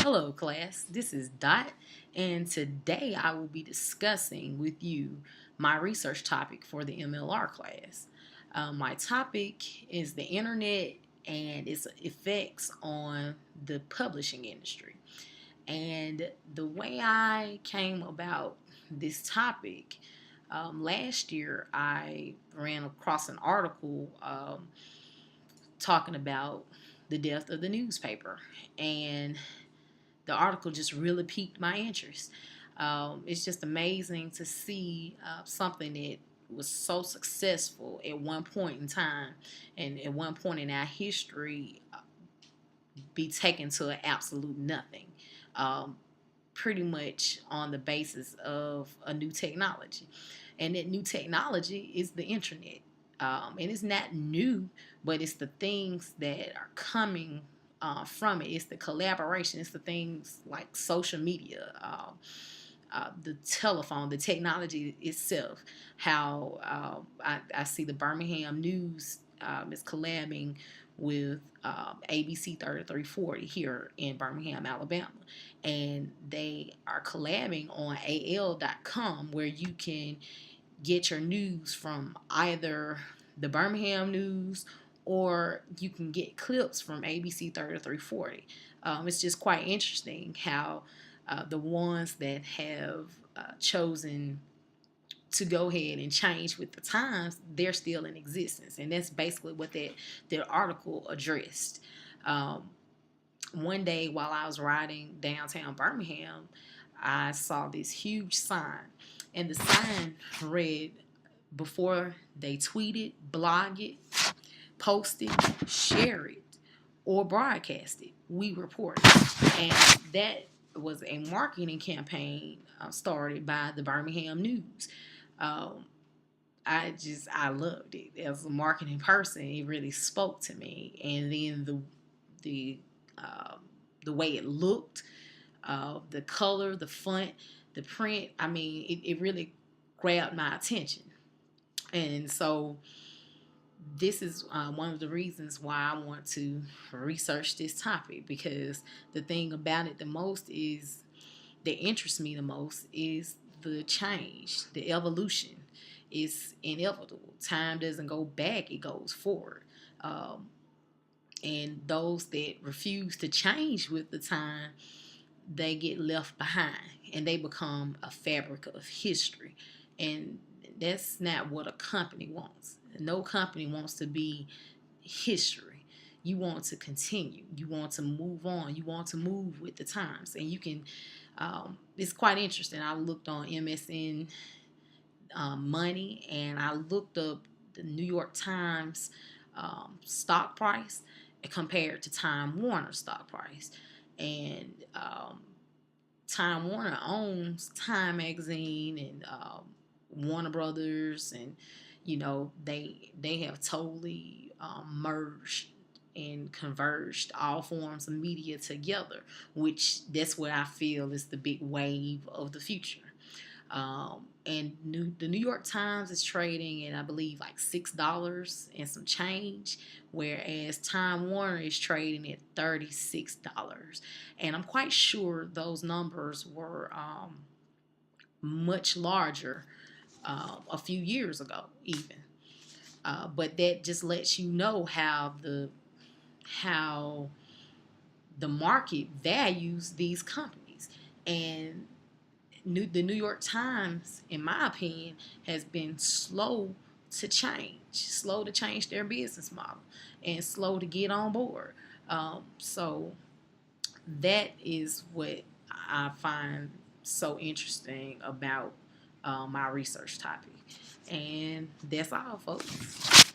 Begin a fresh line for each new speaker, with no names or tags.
Hello, class. This is Dot, and today I will be discussing with you my research topic for the MLR class. My topic is the internet and its effects on the publishing industry. And the way I came about this topic, last year I ran across an article talking about the death of the newspaper. And the article just really piqued my interest. It's just amazing to see something that was so successful at one point in time and at one point in our history be taken to an absolute nothing. Um, Pretty much on the basis of a new technology. And that new technology is the internet. And it's not new, but it's the things that are coming from it. It's the collaboration. It's the things like social media, the telephone, the technology itself. How I see the Birmingham News is collabing with ABC 3340 here in Birmingham, Alabama. And they are collabing on AL.com where you can get your news from either the Birmingham News or you can get clips from ABC 3340. It's just quite interesting how the ones that have chosen to go ahead and change with the times, they're still in existence. And that's basically what that article addressed. Um, One day while I was riding downtown Birmingham, I saw this huge sign. And the sign read, before they tweet it, blog it, post it, share it, or broadcast it, we report it. And that was a marketing campaign started by the Birmingham News. Um, I loved it as a marketing person. It really spoke to me, and then the um, the way it looked, the color, the font, the print. I mean, it really grabbed my attention, and so this is one of the reasons why I want to research this topic, because the thing about it the most is that interests me the most is the change, the evolution. Is inevitable. Time doesn't go back, it goes forward. Um, and those that refuse to change with the time, they get left behind and they become a fabric of history. And that's not what a company wants. No company wants to be history. You want to continue. You want to move on. You want to move with the times. And you can, it's quite interesting. I looked on MSN Money and I looked up the New York Times stock price compared to Time Warner stock price. And Time Warner owns Time Magazine and Warner Brothers, and they have totally merged and converged all forms of media together, which that's what I feel is the big wave of the future. The New York Times is trading at, I believe, like $6 and some change, whereas Time Warner is trading at $36. And I'm quite sure those numbers were much larger a few years ago, even. But that just lets you know how the market values these companies. And the New York Times, in my opinion, has been slow to change their business model, and slow to get on board. So that is what I find so interesting about my research topic. And that's all, folks.